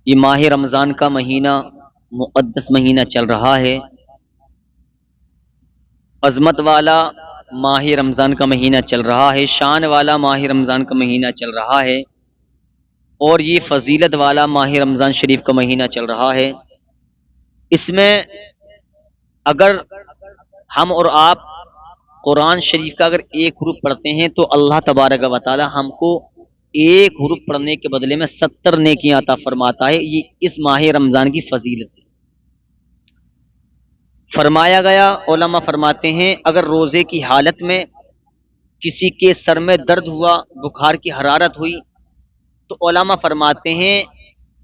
یہ ماہ رمضان کا مہینہ مقدس مہینہ چل رہا ہے، عظمت والا ماہ رمضان کا مہینہ چل رہا ہے، شان والا ماہ رمضان کا مہینہ چل رہا ہے، اور یہ فضیلت والا ماہ رمضان شریف کا مہینہ چل رہا ہے۔ اس میں اگر ہم اور آپ قرآن شریف کا اگر ایک حرف پڑھتے ہیں تو اللہ تبارک و تعالی ہم کو ایک حرف پڑھنے کے بدلے میں 70 نیکیاں عطا فرماتا ہے۔ یہ اس ماہ رمضان کی فضیلت ہے۔ فرمایا گیا، علماء فرماتے ہیں اگر روزے کی حالت میں کسی کے سر میں درد ہوا، بخار کی حرارت ہوئی، تو علماء فرماتے ہیں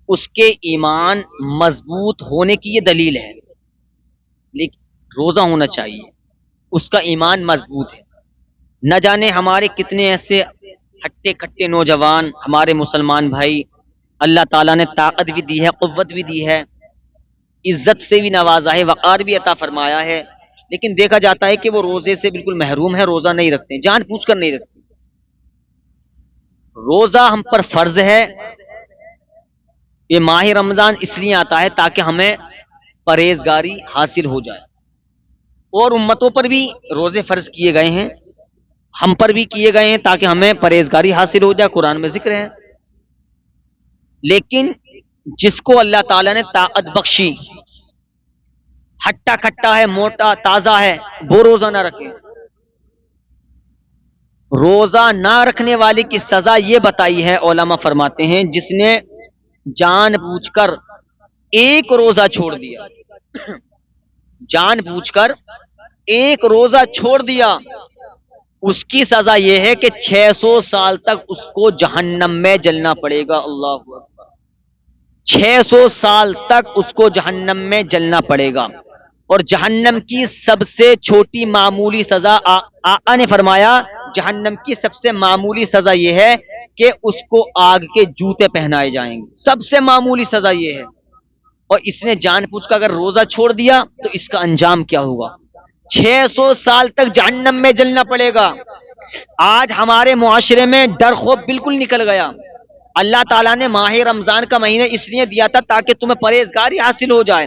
اس کے ایمان مضبوط ہونے کی یہ دلیل ہے، لیکن روزہ ہونا چاہیے، اس کا ایمان مضبوط ہے۔ نہ جانے ہمارے کتنے ایسے ہٹے کٹے نوجوان ہمارے مسلمان بھائی، اللہ تعالیٰ نے طاقت بھی دی ہے، قوت بھی دی ہے، عزت سے بھی نوازا ہے، وقار بھی عطا فرمایا ہے، لیکن دیکھا جاتا ہے کہ وہ روزے سے بالکل محروم ہے، روزہ نہیں رکھتے، جان پوچھ کر نہیں رکھتے۔ روزہ ہم پر فرض ہے۔ یہ ماہ رمضان اس لیے آتا ہے تاکہ ہمیں پرہیزگاری حاصل ہو جائے، اور امتوں پر بھی روزے فرض کیے گئے ہیں، ہم پر بھی کیے گئے ہیں تاکہ ہمیں پرہیزگاری حاصل ہو جائے، قرآن میں ذکر ہے۔ لیکن جس کو اللہ تعالیٰ نے طاقت بخشی، ہٹا کھٹا ہے، موٹا تازہ ہے، وہ روزہ نہ رکھے۔ روزہ نہ رکھنے والے کی سزا یہ بتائی ہے، علماء فرماتے ہیں جس نے جان بوجھ کر ایک روزہ چھوڑ دیا، جان بوجھ کر ایک روزہ چھوڑ دیا، اس کی سزا یہ ہے کہ 600 سال تک اس کو جہنم میں جلنا پڑے گا۔ اللہ اکبر، 600 سال تک اس کو جہنم میں جلنا پڑے گا۔ اور جہنم کی سب سے چھوٹی معمولی سزا، آقا نے فرمایا جہنم کی سب سے معمولی سزا یہ ہے کہ اس کو آگ کے جوتے پہنائے جائیں گے، سب سے معمولی سزا یہ ہے۔ اور اس نے جان پوچھ کر اگر روزہ چھوڑ دیا تو اس کا انجام کیا ہوگا؟ 600 سال تک جہنم میں جلنا پڑے گا۔ آج ہمارے معاشرے میں ڈر خوف بالکل نکل گیا۔ اللہ تعالیٰ نے ماہ رمضان کا مہینہ اس لیے دیا تھا تاکہ تمہیں پرہیزگاری حاصل ہو جائے۔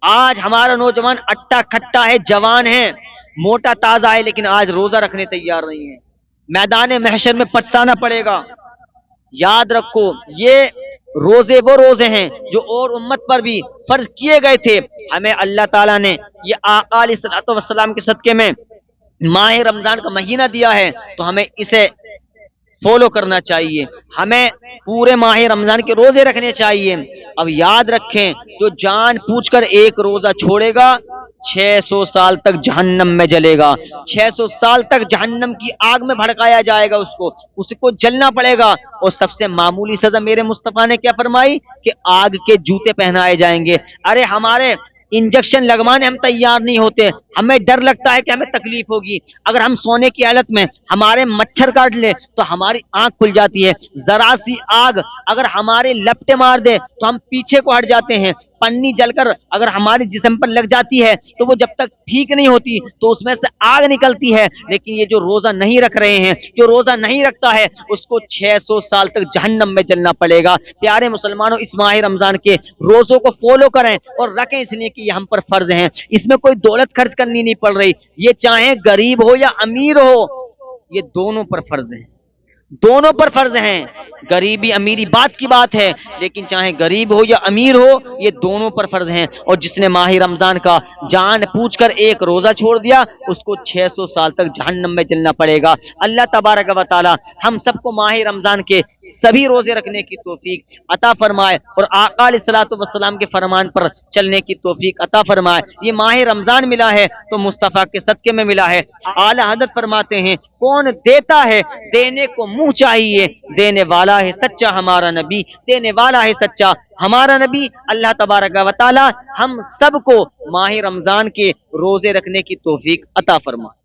آج ہمارا نوجوان اٹا کھٹا ہے، جوان ہے، موٹا تازہ ہے، لیکن آج روزہ رکھنے تیار نہیں ہے۔ میدان محشر میں پچھتانا پڑے گا۔ یاد رکھو، یہ روزے وہ روزے ہیں جو اور امت پر بھی فرض کیے گئے تھے۔ ہمیں اللہ تعالیٰ نے یہ آقا علیہ الصلوۃ والسلام کے صدقے میں ماہ رمضان کا مہینہ دیا ہے، تو ہمیں اسے فالو کرنا چاہیے، ہمیں پورے ماہ رمضان کے روزے رکھنے چاہیے۔ اب یاد رکھیں، جو جان پوچھ کر ایک روزہ چھوڑے گا 600 سال تک جہنم میں جلے گا، 600 سال تک جہنم کی آگ میں بھڑکایا جائے گا، اس کو جلنا پڑے گا۔ اور سب سے معمولی سزا میرے مصطفیٰ نے کیا فرمائی کہ آگ کے جوتے پہنائے جائیں گے۔ ارے ہمارے انجیکشن لگوانے ہم تیار نہیں ہوتے، ہمیں ڈر لگتا ہے کہ ہمیں تکلیف ہوگی۔ اگر ہم سونے کی حالت میں ہمارے مچھر کاٹ لے تو ہماری آنکھ کھل جاتی ہے، ذرا سی آگ اگر ہمارے لپٹے مار دے تو ہم پیچھے کو ہٹ جاتے ہیں، پنی جل کر اگر ہمارے جسم پر لگ جاتی ہے تو وہ جب تک ٹھیک نہیں ہوتی تو اس میں سے آگ نکلتی ہے۔ لیکن یہ جو روزہ نہیں رکھ رہے ہیں، جو روزہ نہیں رکھتا ہے، اس کو 600 سال تک جہنم میں جلنا پڑے گا۔ پیارے مسلمانوں، اس ماہ رمضان کے روزوں کو فالو کریں اور رکھیں، اس لیے کہ یہ ہم پر فرض ہیں۔ اس میں کوئی دولت خرچ کرنی نہیں پڑ رہی، یہ چاہے غریب ہو یا امیر ہو، یہ دونوں پر فرض ہیں، دونوں پر فرض ہیں۔ غریبی امیری بات کی بات ہے، لیکن چاہے غریب ہو یا امیر ہو، یہ دونوں پر فرض ہیں۔ اور جس نے ماہ رمضان کا جان پوچھ کر ایک روزہ چھوڑ دیا، اس کو 600 سال تک جہنم میں جلنا پڑے گا۔ اللہ تبارک و تعالی ہم سب کو ماہ رمضان کے سبھی روزے رکھنے کی توفیق عطا فرمائے، اور آقا علیہ الصلوۃ والسلام کے فرمان پر چلنے کی توفیق عطا فرمائے۔ یہ ماہ رمضان ملا ہے تو مصطفیٰ کے صدقے میں ملا ہے۔ اعلی حضرت فرماتے ہیں، کون دیتا ہے دینے کو منہ چاہیے، دینے والا ہے سچا ہمارا نبی، دینے والا ہے سچا ہمارا نبی۔ اللہ تبارک و تعالی ہم سب کو ماہ رمضان کے روزے رکھنے کی توفیق عطا فرمائے۔